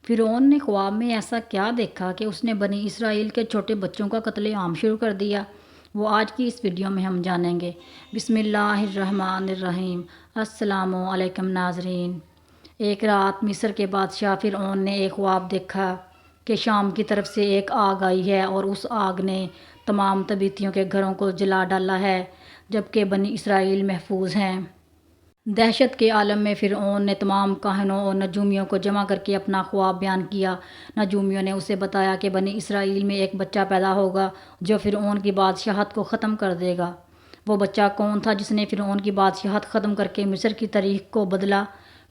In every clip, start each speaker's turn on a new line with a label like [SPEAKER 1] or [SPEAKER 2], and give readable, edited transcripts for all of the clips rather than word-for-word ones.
[SPEAKER 1] فرعون نے خواب میں ایسا کیا دیکھا کہ اس نے بنی اسرائیل کے چھوٹے بچوں کا قتل عام شروع کر دیا؟ وہ آج کی اس ویڈیو میں ہم جانیں گے۔ بسم اللہ الرحمن الرحیم۔ السلام علیکم ناظرین۔ ایک رات مصر کے بادشاہ فرعون نے ایک خواب دیکھا کہ شام کی طرف سے ایک آگ آئی ہے اور اس آگ نے تمام تبیتیوں کے گھروں کو جلا ڈالا ہے، جبکہ بنی اسرائیل محفوظ ہیں۔ دہشت کے عالم میں فرعون نے تمام کاہنوں اور نجومیوں کو جمع کر کے اپنا خواب بیان کیا۔ نجومیوں نے اسے بتایا کہ بنی اسرائیل میں ایک بچہ پیدا ہوگا جو فرعون کی بادشاہت کو ختم کر دے گا۔ وہ بچہ کون تھا جس نے فرعون کی بادشاہت ختم کر کے مصر کی تاریخ کو بدلا؟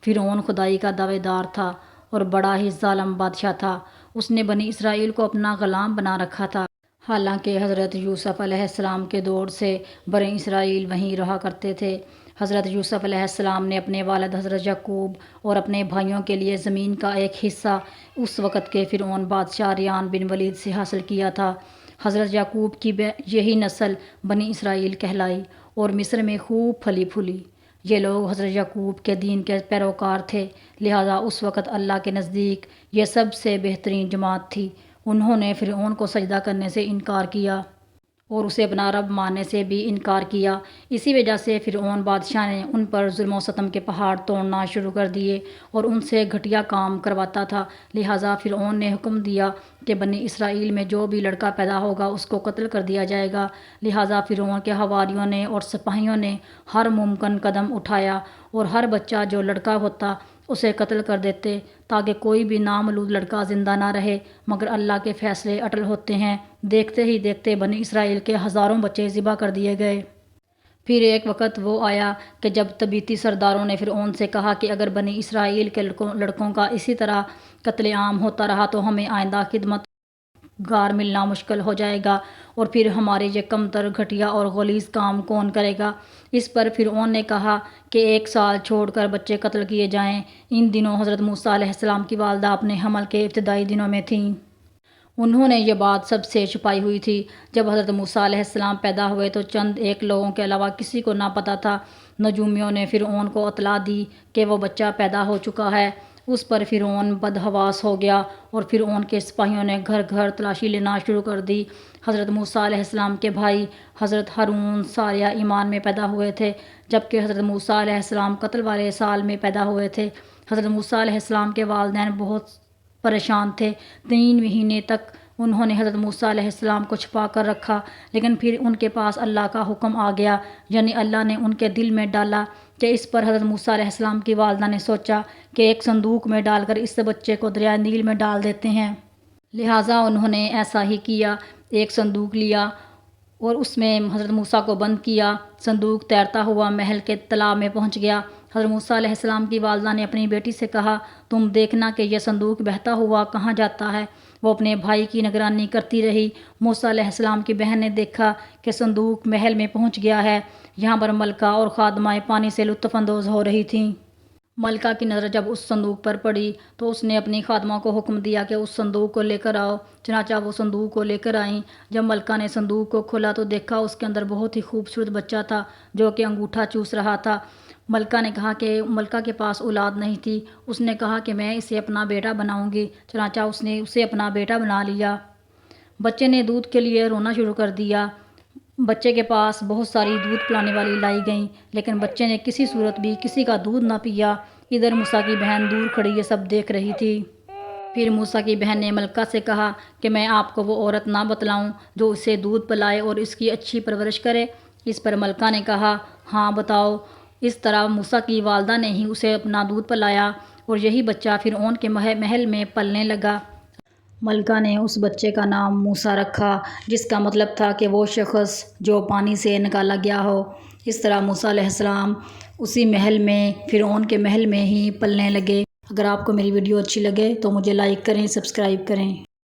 [SPEAKER 1] فرعون خدائی کا دعوے دار تھا اور بڑا ہی ظالم بادشاہ تھا۔ اس نے بنی اسرائیل کو اپنا غلام بنا رکھا تھا۔ حالانکہ حضرت یوسف علیہ السلام کے دور سے بنی اسرائیل وہیں رہا کرتے تھے۔ حضرت یوسف علیہ السلام نے اپنے والد حضرت یعقوب اور اپنے بھائیوں کے لیے زمین کا ایک حصہ اس وقت کے فرعون بادشاہ ریان بن ولید سے حاصل کیا تھا۔ حضرت یعقوب کی یہی نسل بنی اسرائیل کہلائی اور مصر میں خوب پھلی پھولی۔ یہ لوگ حضرت یعقوب کے دین کے پیروکار تھے، لہٰذا اس وقت اللہ کے نزدیک یہ سب سے بہترین جماعت تھی۔ انہوں نے فرعون کو سجدہ کرنے سے انکار کیا اور اسے اپنا رب ماننے سے بھی انکار کیا۔ اسی وجہ سے فرعون بادشاہ نے ان پر ظلم و ستم کے پہاڑ توڑنا شروع کر دیے اور ان سے گھٹیا کام کرواتا تھا۔ لہٰذا فرعون نے حکم دیا کہ بنی اسرائیل میں جو بھی لڑکا پیدا ہوگا اس کو قتل کر دیا جائے گا۔ لہٰذا فرعون کے حواریوں نے اور سپاہیوں نے ہر ممکن قدم اٹھایا اور ہر بچہ جو لڑکا ہوتا اسے قتل کر دیتے تاکہ کوئی بھی نامولود لڑکا زندہ نہ رہے، مگر اللہ کے فیصلے اٹل ہوتے ہیں۔ دیکھتے ہی دیکھتے بنی اسرائیل کے ہزاروں بچے ذبح کر دیے گئے۔ پھر ایک وقت وہ آیا کہ جب تبیتی سرداروں نے فرعون سے کہا کہ اگر بنی اسرائیل کے لڑکوں کا اسی طرح قتل عام ہوتا رہا تو ہمیں آئندہ خدمت گار ملنا مشکل ہو جائے گا، اور پھر ہمارے یہ کمتر، گھٹیا اور غلیظ کام کون کرے گا؟ اس پر فرعون نے کہا کہ 1 سال چھوڑ کر بچے قتل کیے جائیں۔ ان دنوں حضرت موسیٰ علیہ السلام کی والدہ اپنے حمل کے ابتدائی دنوں میں تھیں۔ انہوں نے یہ بات سب سے چھپائی ہوئی تھی۔ جب حضرت موسیٰ علیہ السلام پیدا ہوئے تو چند ایک لوگوں کے علاوہ کسی کو نہ پتہ تھا۔ نجومیوں نے فرعون کو اطلاع دی کہ وہ بچہ پیدا ہو چکا ہے۔ اس پر فرعون بدحواس ہو گیا اور فرعون کے سپاہیوں نے گھر گھر تلاشی لینا شروع کر دی۔ حضرت موسیٰ علیہ السلام کے بھائی حضرت ہارون ساریہ ایمان میں پیدا ہوئے تھے، جبکہ حضرت موسیٰ علیہ السلام قتل والے سال میں پیدا ہوئے تھے۔ حضرت موسیٰ علیہ السلام کے والدین بہت پریشان تھے۔ 3 مہینے تک انہوں نے حضرت موسیٰ علیہ السلام کو چھپا کر رکھا، لیکن پھر ان کے پاس اللہ کا حکم آ گیا، یعنی اللہ نے ان کے دل میں ڈالا کہ اس پر حضرت موسیٰ علیہ السلام کی والدہ نے سوچا کہ ایک صندوق میں ڈال کر اس بچے کو دریائے نیل میں ڈال دیتے ہیں۔ لہٰذا انہوں نے ایسا ہی کیا۔ ایک صندوق لیا اور اس میں حضرت موسیٰ کو بند کیا۔ صندوق تیرتا ہوا محل کے تالاب میں پہنچ گیا۔ حضرت موسیٰ علیہ السلام کی والدہ نے اپنی بیٹی سے کہا، تم دیکھنا کہ یہ صندوق بہتا ہوا کہاں جاتا ہے۔ وہ اپنے بھائی کی نگرانی کرتی رہی۔ موسیٰ علیہ السلام کی بہن نے دیکھا کہ صندوق محل میں پہنچ گیا ہے۔ یہاں پر ملکہ اور خادمائیں پانی سے لطف اندوز ہو رہی تھیں۔ ملکہ کی نظر جب اس صندوق پر پڑی تو اس نے اپنی خادمہ کو حکم دیا کہ اس صندوق کو لے کر آؤ۔ چنانچہ وہ صندوق کو لے کر آئیں۔ جب ملکہ نے صندوق کو کھولا تو دیکھا اس کے اندر بہت ہی خوبصورت بچہ تھا جو کہ انگوٹھا چوس رہا تھا۔ ملکہ نے کہا کہ ملکہ کے پاس اولاد نہیں تھی۔ اس نے کہا کہ میں اسے اپنا بیٹا بناؤں گی۔ چنانچہ اس نے اسے اپنا بیٹا بنا لیا۔ بچے نے دودھ کے لیے رونا شروع کر دیا۔ بچے کے پاس بہت ساری دودھ پلانے والی لائی گئیں، لیکن بچے نے کسی صورت بھی کسی کا دودھ نہ پیا۔ ادھر موسیٰ کی بہن دور کھڑی یہ سب دیکھ رہی تھی۔ پھر موسیٰ کی بہن نے ملکہ سے کہا کہ میں آپ کو وہ عورت نہ بتلاؤں جو اسے دودھ پلائے اور اس کی اچھی پرورش کرے؟ اس پر ملکہ نے کہا، ہاں بتاؤ۔ اس طرح موسیٰ کی والدہ نے ہی اسے اپنا دودھ پلایا اور یہی بچہ فرعون کے محل میں پلنے لگا۔ ملکہ نے اس بچے کا نام موسیٰ رکھا، جس کا مطلب تھا کہ وہ شخص جو پانی سے نکالا گیا ہو۔ اس طرح موسیٰ علیہ السلام اسی محل میں، فرعون کے محل میں ہی پلنے لگے۔ اگر آپ کو میری ویڈیو اچھی لگے تو مجھے لائک کریں، سبسکرائب کریں۔